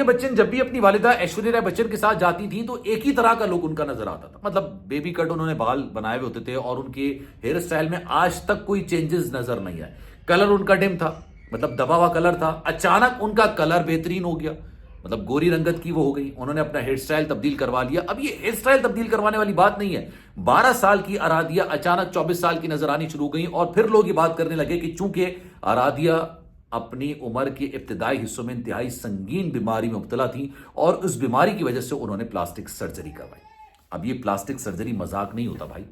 बच्चन जब भी अपनी वालिदा ऐश्वर्या राय बच्चन के साथ जाती थी तो एक ही तरह का लुक उनका नजर आता था। मतलब बेबी कट उन्होंने बाल बनाए हुए होते थे और उनके हेयर स्टाइल में आज तक कोई चेंजेस नजर नहीं आए। कलर उनका डिम था, मतलब दबा हुआ कलर था। अचानक उनका कलर बेहतरीन हो गया, मतलब गोरी रंगत की वो हो गई। उन्होंने अपना हेयर स्टाइल तब्दील करवा लिया। अब ये हेयर स्टाइल तब्दील करवाने वाली बात नहीं है। 12 साल की आराध्या अचानक 24 साल की नजर आनी शुरू हो गई और फिर लोग ये बात करने लगे कि चूंकि आराध्या अपनी उम्र के इब्तिदाई हिस्सों में इंतहाई संगीन बीमारी में मुब्तला थी और उस बीमारी की वजह से उन्होंने प्लास्टिक सर्जरी करवाई। अब ये प्लास्टिक सर्जरी मजाक नहीं होता भाई।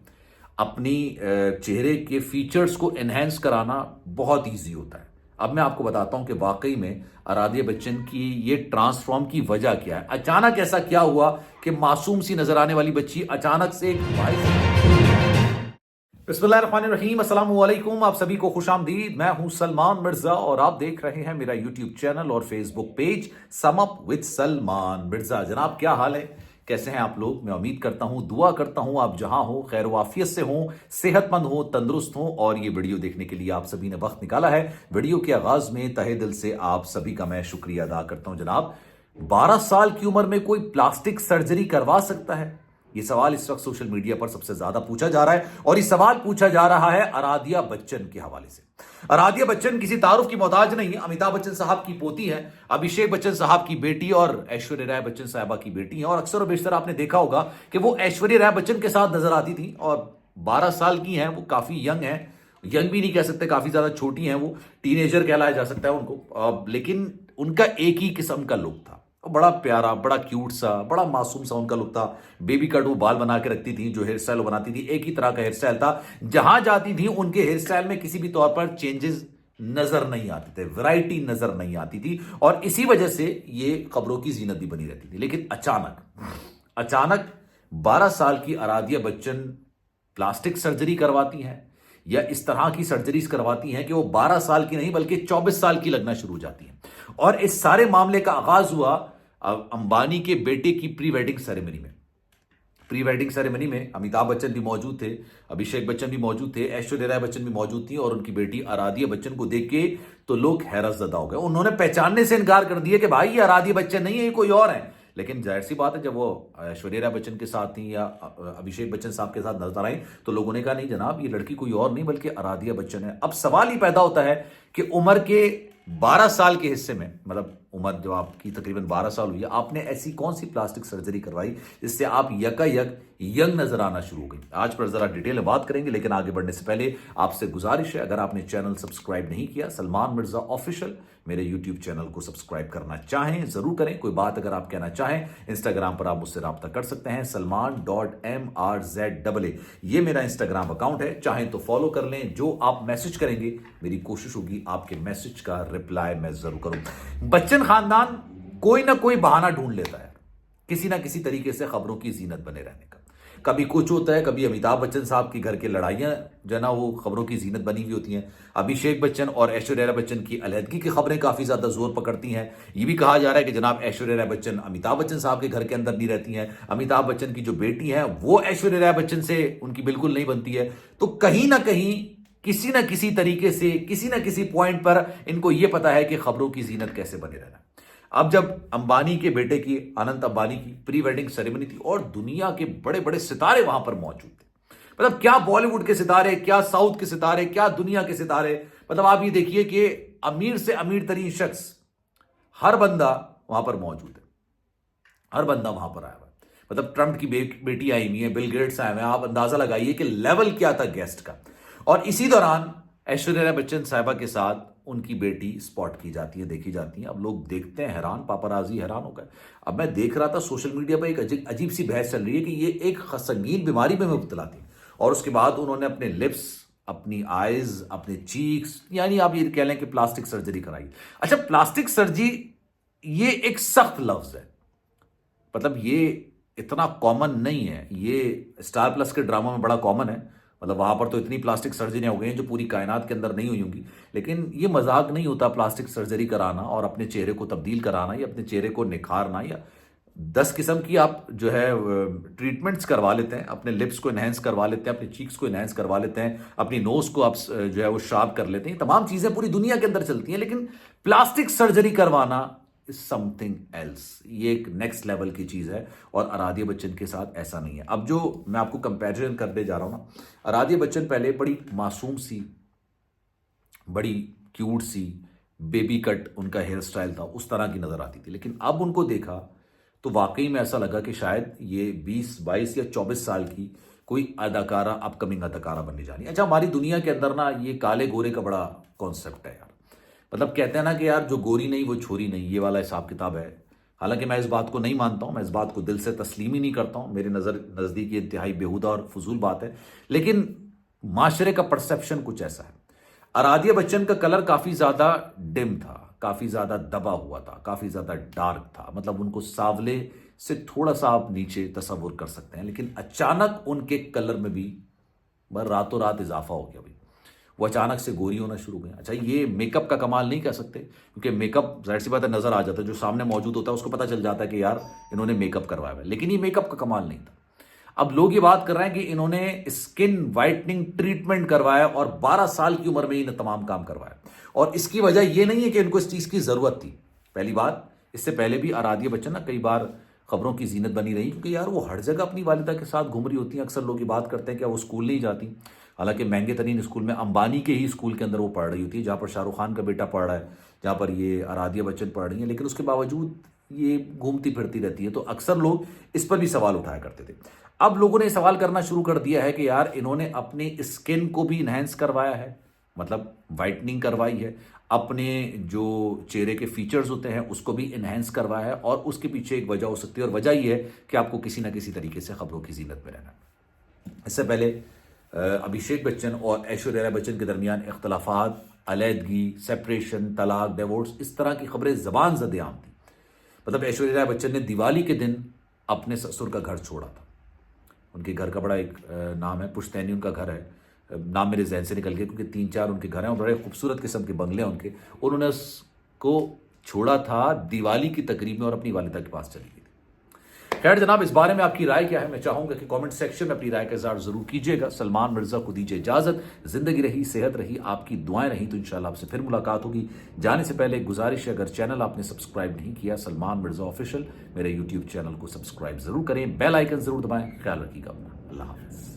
अपनी चेहरे के फीचर्स को एनहेंस कराना बहुत ईजी होता है। अब मैं आपको बताता हूं कि वाकई में आराध्या बच्चन की ये ट्रांसफॉर्म की वजह क्या है। अचानक ऐसा क्या हुआ कि मासूम सी नजर आने वाली बच्ची अचानक से एक बिस्मिल्लाहिर्रहमानिर्रहीम, अस्सलाम वालेकुम। आप सभी को खुशामदीद। मैं हूं सलमान मिर्जा और आप देख रहे हैं मेरा यूट्यूब चैनल और Facebook page sum up with Salman Mirza. जनाब क्या हाल है, कैसे हैं आप लोग? मैं उम्मीद करता हूं, दुआ करता हूं आप जहां हो खैर वाफियत से हो, सेहतमंद हो, तंदुरुस्त हो। और ये वीडियो देखने के लिए आप सभी ने वक्त निकाला है। वीडियो के आगाज में तहे दिल से आप सभी का मैं शुक्रिया अदा करता हूं। जनाब 12 साल की उम्र में कोई प्लास्टिक सर्जरी करवा सकता है? ये सवाल इस वक्त सोशल मीडिया पर सबसे ज्यादा पूछा जा रहा है और ये सवाल पूछा जा रहा है आराध्या बच्चन के हवाले से। आराध्या बच्चन किसी तारुफ की मोहताज नहीं, अमिताभ बच्चन साहब की पोती है, अभिषेक बच्चन साहब की बेटी और ऐश्वर्या राय बच्चन साहबा की बेटी है। और अक्सर और बेशतर आपने देखा होगा कि वो ऐश्वर्या राय बच्चन के साथ नजर आती थी और 12 साल की हैं, वो काफी यंग है। यंग भी नहीं कह सकते, काफी ज्यादा छोटी हैं, वो टीनेजर कहलाया जा सकता है उनको। लेकिन उनका एक ही किस्म का लुक था, बड़ा प्यारा, बड़ा क्यूट सा, बड़ा मासूम सा उनका लुक था। बेबी कट वो बाल बना के रखती थी, जो हेयर स्टाइल बनाती थी एक ही तरह का हेयर स्टाइल था। जहां जाती थी उनके हेयर स्टाइल में किसी भी तौर पर चेंजेस नजर नहीं आते थे, वैरायटी नजर नहीं आती थी और इसी वजह से ये खबरों की जीनत भी बनी रहती थी। लेकिन अचानक 12 साल की आराध्या बच्चन प्लास्टिक सर्जरी करवाती हैं या इस तरह की सर्जरीज करवाती हैं कि वो 12 साल की नहीं बल्कि 24 साल की लगना शुरू हो जाती हैं। और इस सारे मामले का आगाज हुआ अंबानी के बेटे की प्री वेडिंग सेरेमनी में। प्री वेडिंग सेरेमनी में अमिताभ बच्चन भी मौजूद थे, अभिषेक बच्चन भी मौजूद थे, ऐश्वर्या राय बच्चन भी मौजूद थी और उनकी बेटी आराध्या बच्चन को देख के तो लोग हैरत ज़दा हो गए। उन्होंने पहचानने से इनकार कर दिया कि भाई ये आराध्या बच्चन नहीं है, ये कोई और है। लेकिन जाहिर सी बात है, जब वो ऐश्वर्या राय बच्चन के साथ थी या अभिषेक बच्चन साहब के साथ नजर आई तो लोगों ने कहा नहीं जनाब, ये लड़की कोई और नहीं बल्कि आराध्या बच्चन है। अब सवाल ही पैदा होता है कि उम्र के 12 साल के हिस्से में, मतलब उम्र जो आपकी तकरीबन 12 साल हुई है, आपने ऐसी कौन सी प्लास्टिक सर्जरी करवाई जिससे आप यकायक यंग नजर आना शुरू हो गई? आज पर जरा डिटेल में बात करेंगे, लेकिन आगे बढ़ने से पहले आपसे गुजारिश है, अगर आपने चैनल सब्सक्राइब नहीं किया सलमान मिर्जा ऑफिशियल मेरे यूट्यूब चैनल को सब्सक्राइब करना चाहें जरूर करें। कोई बात अगर आप कहना चाहें इंस्टाग्राम पर आप मुझसे रब्ता कर सकते हैं, salman.mrza। ये मेरा इंस्टाग्राम अकाउंट है, चाहें तो फॉलो कर लें। जो आप मैसेज करेंगे मेरी कोशिश होगी आपके मैसेज का रिप्लाई मैं जरूर करूं। बच्चन खानदान कोई ना कोई बहाना ढूंढ लेता है किसी ना किसी तरीके से खबरों की जीनत बने रहने का। कभी कुछ होता है, कभी अमिताभ बच्चन साहब की घर की लड़ाइयां जो ना वो खबरों की जीनत बनी हुई होती हैं। अभिषेक बच्चन और ऐश्वर्या राय बच्चन की अलहदगी की खबरें काफी ज्यादा जोर पकड़ती हैं। ये भी कहा जा रहा है कि जनाब ऐश्वर्या राय बच्चन अमिताभ बच्चन साहब के घर के अंदर नहीं रहती हैं, अमिताभ बच्चन की जो बेटी है वो ऐश्वर्या राय बच्चन से उनकी बिल्कुल नहीं बनती है। तो कहीं ना कहीं किसी ना किसी तरीके से किसी ना किसी पॉइंट पर इनको यह पता है कि खबरों की जीनत कैसे बने रहना। अब जब अंबानी के बेटे की, अनंत अंबानी की प्री वेडिंग सेरेमनी थी और दुनिया के बड़े बड़े सितारे वहां पर मौजूद थे, मतलब क्या बॉलीवुड के सितारे, क्या साउथ के सितारे, क्या दुनिया के सितारे, मतलब आप ये देखिए कि अमीर से अमीर तरीन शख्स, हर बंदा वहां पर मौजूद है, हर बंदा वहां पर आया हुआ है। मतलब ट्रंप की बेटी आई हुई है, बिल गेट्स आए हुए हैं। आप अंदाजा लगाइए कि लेवल क्या था गेस्ट का। और इसी दौरान ऐश्वर्या राय बच्चन साहिबा के साथ उनकी बेटी स्पॉट की जाती है, देखी जाती है। अब लोग देखते हैं हैरान, पापराजी हैरान हो गए। अब मैं देख रहा था सोशल मीडिया पर एक अजीब सी बहस चल रही है कि ये एक संगीन बीमारी में मुब्तला थी और उसके बाद उन्होंने अपने लिप्स, अपनी आईज, अपने चीक्स, यानी आप ये कह लें कि प्लास्टिक सर्जरी कराई। अच्छा, प्लास्टिक सर्जरी ये एक सख्त लफ्ज है, मतलब ये इतना कॉमन नहीं है। ये स्टार प्लस के ड्रामा में बड़ा कॉमन है, मतलब वहां पर तो इतनी प्लास्टिक सर्जरियां हो गई हैं जो पूरी कायनात के अंदर नहीं हुई होंगी। लेकिन ये मजाक नहीं होता प्लास्टिक सर्जरी कराना और अपने चेहरे को तब्दील कराना या अपने चेहरे को निखारना, या 10 किस्म की आप जो है ट्रीटमेंट्स करवा लेते हैं, अपने लिप्स को इनहेंस करवा लेते हैं, अपने चीक्स को इनहेंस करवा लेते हैं, अपनी नोज को आप जो है वो शार्प कर लेते हैं। तमाम चीजें पूरी दुनिया के अंदर चलती हैं, लेकिन प्लास्टिक सर्जरी करवाना इज समथिंग एल्स। ये एक नेक्स्ट लेवल की चीज है और आराध्या बच्चन के साथ ऐसा नहीं है। अब जो मैं आपको कंपैरिजन करने जा रहा हूं ना, आराध्या बच्चन पहले बड़ी मासूम सी, बड़ी क्यूट सी, बेबी कट उनका हेयर स्टाइल था, उस तरह की नजर आती थी। लेकिन अब उनको देखा तो वाकई में ऐसा लगा कि शायद ये 20, 22 या 24 साल की कोई अदाकारा, अपकमिंग अदाकारा बनने जानी है। अच्छा, हमारी दुनिया के अंदर ना ये काले गोरे का बड़ा कॉन्सेप्ट है यार। मतलब कहते हैं ना कि यार जो गोरी नहीं वो छोरी नहीं, ये वाला हिसाब किताब है। हालांकि मैं इस बात को नहीं मानता हूं, मैं इस बात को दिल से तस्लीम ही नहीं करता हूं। मेरे नजदीक ये इंतहाई बेहुदा और फजूल बात है। लेकिन माशरे का परसेप्शन कुछ ऐसा है। आराध्या बच्चन का कलर काफी ज्यादा डिम था, काफी ज्यादा दबा हुआ था, काफी ज्यादा डार्क था। मतलब उनको सांवले से थोड़ा सा आप नीचे तस्वुर कर सकते हैं। लेकिन अचानक उनके कलर में भी रातों रात इजाफा हो गया भाई। वो अचानक से गोरी होना शुरू हो गई। अच्छा, ये मेकअप का कमाल नहीं कह सकते, क्योंकि मेकअप जाहिर सी बात है नजर आ जाता है, जो सामने मौजूद होता है उसको पता चल जाता है कि यार इन्होंने मेकअप करवाया है। लेकिन ये मेकअप का कमाल नहीं था। अब लोग ये बात कर रहे हैं कि इन्होंने स्किन वाइटनिंग ट्रीटमेंट करवाया और 12 साल की उम्र में इन्हें तमाम काम करवाया। और इसकी वजह यह नहीं है कि इनको इस चीज की जरूरत थी। पहली बात, इससे पहले भी आराध्या बच्चन ना कई बार खबरों की जीनत बनी रही, क्योंकि यार वो हर जगह अपनी वालिदा के साथ घूम रही होती हैं। अक्सर लोग ये बात करते हैं कि वो स्कूल नहीं जाती, हालांकि महंगे तरीन स्कूल में, अंबानी के ही स्कूल के अंदर वो पढ़ रही होती है, जहां पर शाहरुख खान का बेटा पढ़ रहा है, जहां पर ये आराध्या बच्चन पढ़ रही है। लेकिन उसके बावजूद ये घूमती फिरती रहती है। तो अक्सर लोग इस पर भी सवाल उठाया करते थे। अब लोगों ने सवाल करना शुरू कर दिया है कि यार इन्होंने अपनी स्किन को भी इनहेंस करवाया है, मतलब वाइटनिंग करवाई है, अपने जो चेहरे के फीचर्स होते हैं उसको भी इनहेंस करवाया है। और उसके पीछे एक वजह हो सकती है, और वजह यह है कि आपको किसी ना किसी तरीके से खबरों की जीनत में रहना है। इससे पहले अभिषेक बच्चन और ऐश्वर्या राय बच्चन के दरमियान इख्तलाफात, अलहदगी, सेपरेशन, तलाक, डिवोर्स, इस तरह की खबरें जबान ज़द आम थी। मतलब ऐश्वर्या राय बच्चन ने दिवाली के दिन अपने ससुर का घर छोड़ा था। उनके घर का बड़ा एक नाम है, पुश्तैनी उनका घर है। नाम मेरे जहन से निकल गया, क्योंकि 3-4 उनके घर हैं और बड़े खूबसूरत किस्म के बंगले हैं उनके। उन्होंने उसको छोड़ा था दिवाली की तकरीब में और अपनी वालिदा के पास चली गई थी। खैर जनाब, इस बारे में आपकी राय क्या है? मैं चाहूंगा कि कमेंट सेक्शन में अपनी राय का इज़हार जरूर कीजिएगा। सलमान मिर्जा को दीजिए इजाजत। जिंदगी रही, सेहत रही, आपकी दुआएं रही तो इंशाल्लाह आपसे फिर मुलाकात होगी। जाने से पहले एक गुजारिश है, अगर चैनल आपने सब्सक्राइब नहीं किया सलमान मिर्जा ऑफिशियल, मेरे यूट्यूब चैनल को सब्सक्राइब जरूर करें, बेल आइकन जरूर दबाएं। ख्याल रखिएगा अपना। अल्लाह हाफिज।